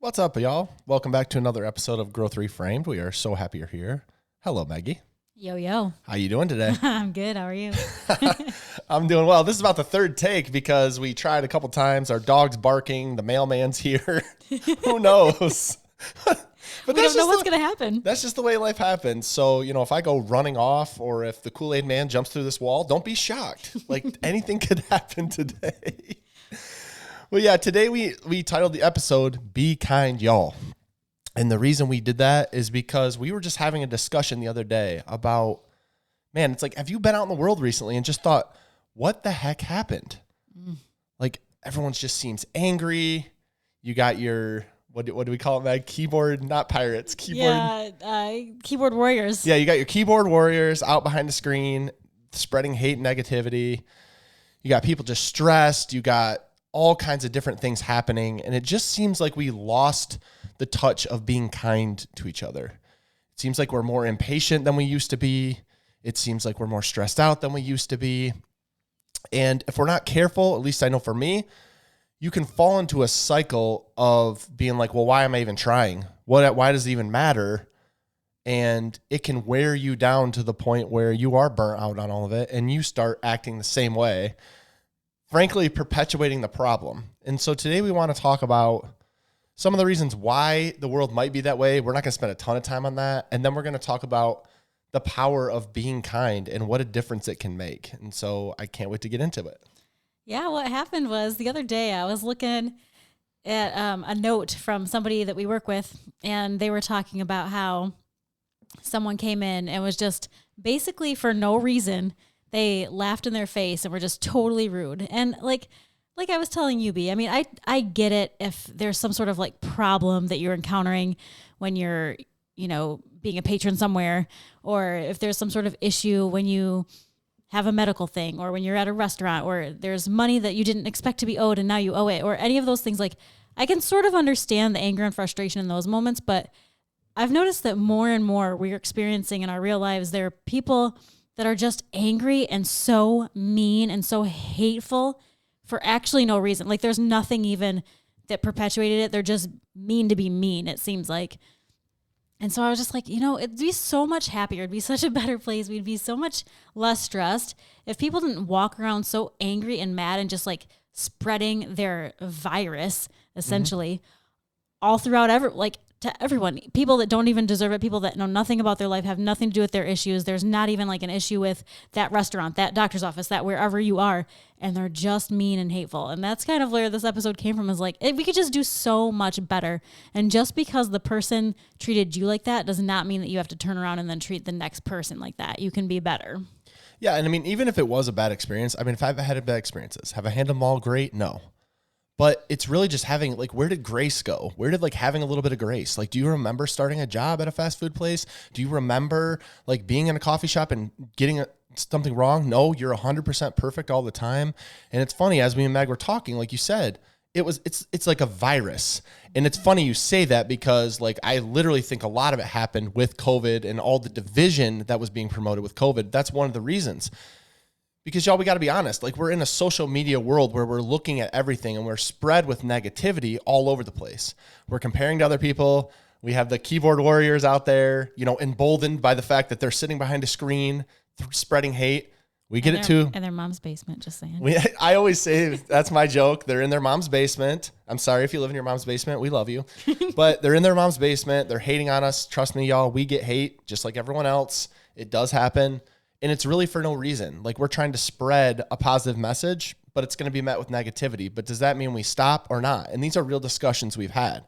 What's up, y'all? Welcome back to another episode of Growth Reframed. We are so happy you're here. Hello, Maggie. Yo, yo. How you doing today? I'm good. How are you? I'm doing well. This is about the third take because we tried a couple times. Our dog's barking. The mailman's here. Who knows? But we don't know what's going to happen. That's just the way life happens. So, if I go running off or if the Kool-Aid man jumps through this wall, don't be shocked. Like anything could happen today. Well, yeah, today we titled the episode, Be Kind, Y'all. And the reason we did that is because we were just having a discussion the other day about, man, it's like, have you been out in the world recently and just thought, what the heck happened? Like, everyone just seems angry. You got your, what do we call it, Meg? Keyboard, not pirates, keyboard. Yeah, keyboard warriors. Yeah, you got your keyboard warriors out behind the screen, spreading hate and negativity. You got people just stressed. You got all kinds of different things happening. And it just seems like we lost the touch of being kind to each other. It seems like we're more impatient than we used to be. It seems like we're more stressed out than we used to be. And if we're not careful, at least I know for me, you can fall into a cycle of being like, well, why am I even trying? Why does it even matter? And it can wear you down to the point where you are burnt out on all of it and you start acting the same way, frankly, perpetuating the problem. And so today we want to talk about some of the reasons why the world might be that way. We're not going to spend a ton of time on that. And then we're going to talk about the power of being kind and what a difference it can make. And so I can't wait to get into it. Yeah, what happened was the other day I was looking at a note from somebody that we work with, and they were talking about how someone came in and was just basically for no reason, they laughed in their face and were just totally rude. And like I was telling you, B, I mean, I get it if there's some sort of like problem that you're encountering when you're, being a patron somewhere, or if there's some sort of issue when you have a medical thing, or when you're at a restaurant, or there's money that you didn't expect to be owed and now you owe it, or any of those things. Like, I can sort of understand the anger and frustration in those moments, but I've noticed that more and more we're experiencing in our real lives, there are people that are just angry and so mean and so hateful for actually no reason. Like, there's nothing even that perpetuated it. They're just mean to be mean, it seems like. And so I was just like, it'd be so much happier. It'd be such a better place. We'd be so much less stressed if people didn't walk around so angry and mad and just like spreading their virus, essentially, all throughout to everyone, people that don't even deserve it, people that know nothing about their life, have nothing to do with their issues. There's not even like an issue with that restaurant, that doctor's office, that wherever you are, and they're just mean and hateful. And that's kind of where this episode came from, is like, we could just do so much better. And just because the person treated you like that does not mean that you have to turn around and then treat the next person like that. You can be better. Yeah. And I mean, even if it was a bad experience, if I've had bad experiences, have I handled them all great? No. But it's really just having, like, where did grace go? Where did, like, having a little bit of grace? Like, do you remember starting a job at a fast food place? Do you remember, like, being in a coffee shop and getting something wrong? No, you're 100% perfect all the time. And it's funny, as me and Meg were talking, like you said, it's like a virus. And it's funny you say that because, like, I literally think a lot of it happened with COVID and all the division that was being promoted with COVID. That's one of the reasons. Because, y'all, we got to be honest, like, we're in a social media world where we're looking at everything and we're spread with negativity all over the place. We're comparing to other people. We have the keyboard warriors out there, emboldened by the fact that they're sitting behind a screen, spreading hate. We get it too. In their mom's basement, just saying. I always say, that's my joke. They're in their mom's basement. I'm sorry if you live in your mom's basement. We love you. But they're in their mom's basement. They're hating on us. Trust me, y'all, we get hate just like everyone else. It does happen. And it's really for no reason. Like, we're trying to spread a positive message, but it's going to be met with negativity. But does that mean we stop or not? And these are real discussions we've had.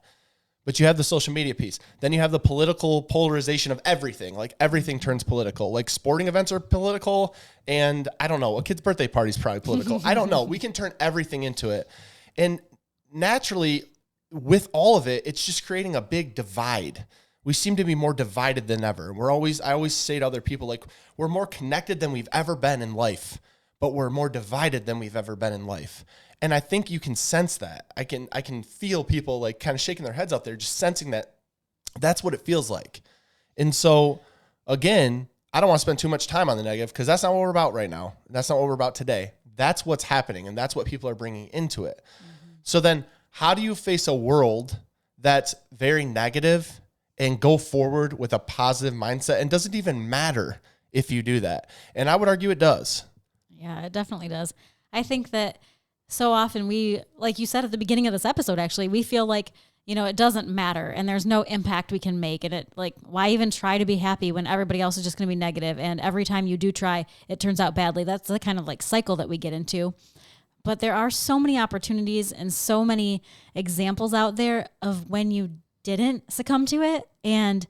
But you have the social media piece. Then you have the political polarization of everything. Like, everything turns political. Like, sporting events are political. And I don't know, a kid's birthday party is probably political. I don't know. We can turn everything into it. And naturally, with all of it, it's just creating a big divide. We seem to be more divided than ever. I always say to other people, like, we're more connected than we've ever been in life, but we're more divided than we've ever been in life. And I think you can sense that. I can feel people, like, kind of shaking their heads out there, just sensing that that's what it feels like. And so, again, I don't want to spend too much time on the negative, because that's not what we're about right now. That's not what we're about today. That's what's happening, and that's what people are bringing into it. Mm-hmm. So then, how do you face a world that's very negative and go forward with a positive mindset. And doesn't even matter if you do that. And I would argue it does. Yeah, it definitely does. I think that so often we, like you said at the beginning of this episode, actually, we feel like, it doesn't matter and there's no impact we can make. And why even try to be happy when everybody else is just going to be negative? And every time you do try, it turns out badly. That's the kind of cycle that we get into. But there are so many opportunities and so many examples out there of when you didn't succumb to it and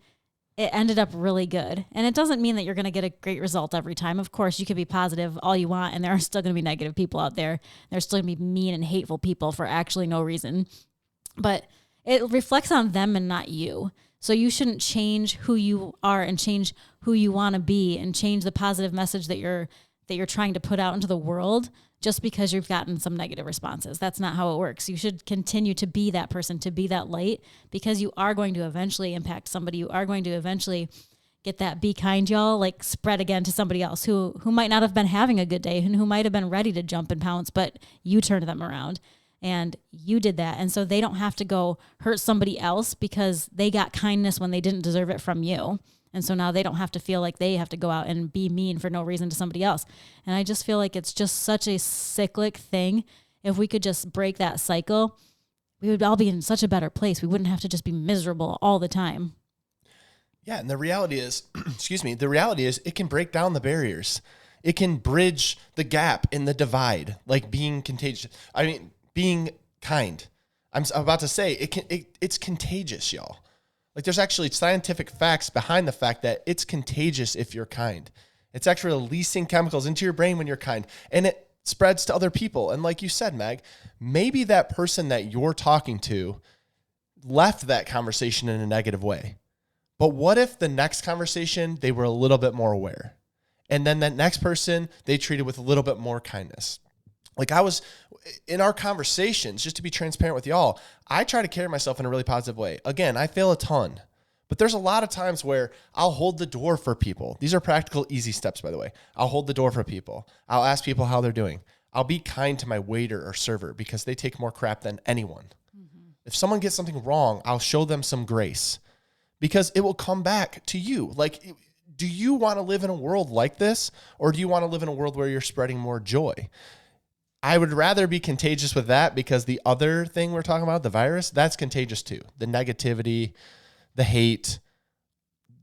it ended up really good. And it doesn't mean that you're going to get a great result every time. Of course, you could be positive all you want, and there are still going to be negative people out there. There's still going to be mean and hateful people for actually no reason. But it reflects on them and not you. So you shouldn't change who you are and change who you want to be and change the positive message that you're trying to put out into the world just because you've gotten some negative responses. That's not how it works. You should continue to be that person, to be that light, because you are going to eventually impact somebody. You are going to eventually get that be kind, y'all, spread again to somebody else who might not have been having a good day and who might have been ready to jump and pounce, but you turned them around and you did that. And so they don't have to go hurt somebody else because they got kindness when they didn't deserve it from you. And so now they don't have to feel like they have to go out and be mean for no reason to somebody else. And I just feel like it's just such a cyclic thing. If we could just break that cycle, we would all be in such a better place. We wouldn't have to just be miserable all the time. Yeah, and the reality is, it can break down the barriers. It can bridge the gap in the divide, being contagious. Being kind. I'm about to say, it's contagious, y'all. There's actually scientific facts behind the fact that it's contagious if you're kind. It's actually releasing chemicals into your brain when you're kind, and it spreads to other people. And like you said, Meg, maybe that person that you're talking to left that conversation in a negative way. But what if the next conversation, they were a little bit more aware? And then that next person, they treated with a little bit more kindness. I was in our conversations, just to be transparent with y'all, I try to carry myself in a really positive way. Again, I fail a ton, but there's a lot of times where I'll hold the door for people. These are practical, easy steps, by the way. I'll hold the door for people. I'll ask people how they're doing. I'll be kind to my waiter or server because they take more crap than anyone. Mm-hmm. If someone gets something wrong, I'll show them some grace because it will come back to you. Do you want to live in a world like this, or do you want to live in a world where you're spreading more joy? I would rather be contagious with that because the other thing we're talking about, the virus, that's contagious too. The negativity, the hate,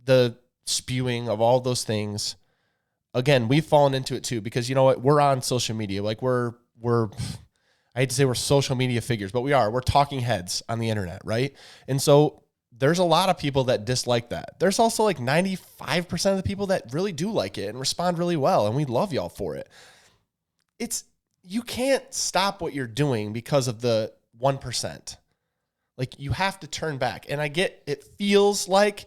the spewing of all those things. Again, we've fallen into it too because you know what? We're on social media. We're I hate to say we're social media figures, but we are. We're talking heads on the internet, right? And so there's a lot of people that dislike that. There's also 95% of the people that really do like it and respond really well, and we love y'all for it. You can't stop what you're doing because of the 1%. You have to turn back. And I get, it feels like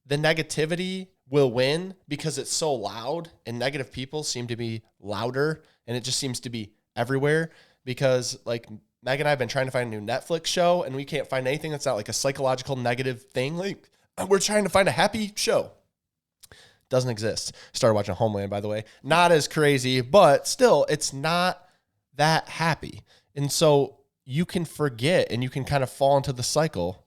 the negativity will win because it's so loud and negative people seem to be louder and it just seems to be everywhere because Meg and I have been trying to find a new Netflix show and we can't find anything that's not a psychological negative thing. We're trying to find a happy show. Doesn't exist. Started watching Homeland, by the way. Not as crazy, but still, it's not that happy. And so you can forget and you can kind of fall into the cycle.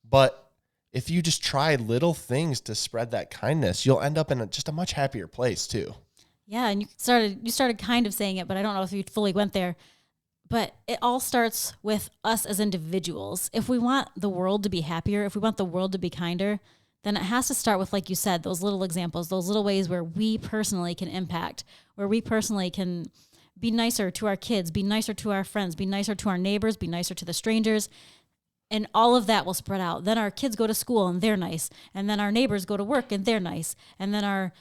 But if you just try little things to spread that kindness, you'll end up in just a much happier place too. Yeah. And you started kind of saying it, but I don't know if you fully went there. But it all starts with us as individuals. If we want the world to be happier, if we want the world to be kinder, then it has to start with, like you said, those little examples, those little ways where we personally can impact, where we personally can be nicer to our kids, be nicer to our friends, be nicer to our neighbors, be nicer to the strangers. And all of that will spread out. Then our kids go to school and they're nice. And then our neighbors go to work and they're nice. And then our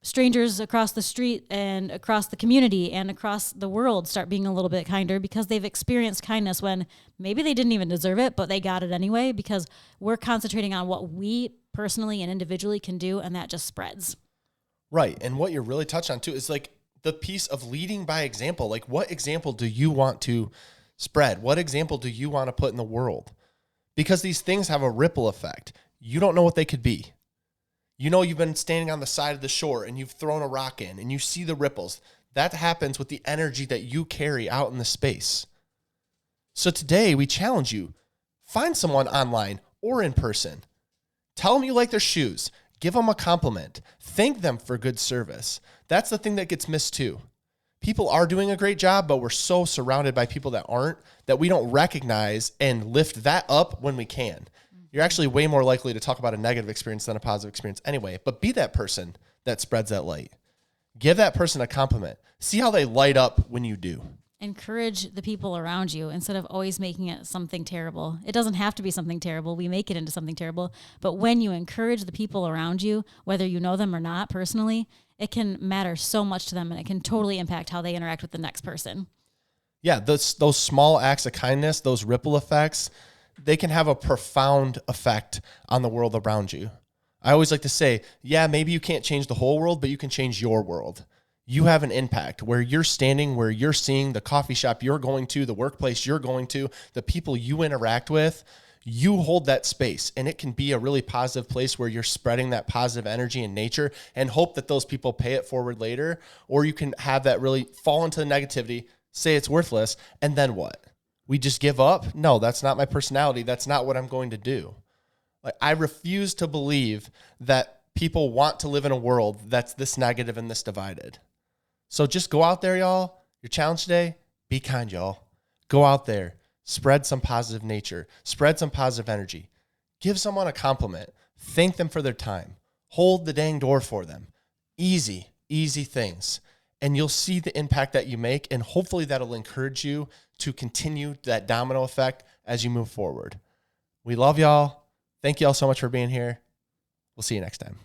strangers across the street and across the community and across the world start being a little bit kinder because they've experienced kindness when maybe they didn't even deserve it, but they got it anyway because we're concentrating on what we personally and individually can do, and that just spreads. Right. And what you're really touched on too is the piece of leading by example. What example do you want to spread? What example do you want to put in the world? Because these things have a ripple effect. You don't know what they could be. You've been standing on the side of the shore and you've thrown a rock in and you see the ripples. That happens with the energy that you carry out in the space. So today we challenge you, Find someone online or in person. Tell them you like their shoes. Give them a compliment. Thank them for good service. That's the thing that gets missed too. People are doing a great job, but we're so surrounded by people that aren't, that we don't recognize and lift that up when we can. You're actually way more likely to talk about a negative experience than a positive experience anyway, but be that person that spreads that light. Give that person a compliment. See how they light up when you do. Encourage the people around you instead of always making it something terrible. It doesn't have to be something terrible. We make it into something terrible. But when you encourage the people around you, whether you know them or not personally, it can matter so much to them, and it can totally impact how they interact with the next person. Yeah, those small acts of kindness, those ripple effects, they can have a profound effect on the world around you. I always like to say, yeah, maybe you can't change the whole world, but you can change your world. You have an impact where you're standing, where you're seeing, the coffee shop you're going to, the workplace you're going to, the people you interact with. You hold that space, and it can be a really positive place where you're spreading that positive energy in nature and hope that those people pay it forward later. Or you can have that really fall into the negativity, say it's worthless, and then what? We just give up? No, that's not my personality. That's not what I'm going to do. Like, I refuse to believe that people want to live in a world that's this negative and this divided. So just go out there, y'all. Your challenge today, be kind, y'all. Go out there, spread some positive nature, spread some positive energy. Give someone a compliment. Thank them for their time. Hold the dang door for them. Easy things. And you'll see the impact that you make, and hopefully that'll encourage you to continue that domino effect as you move forward. We love y'all. Thank y'all so much for being here. We'll see you next time.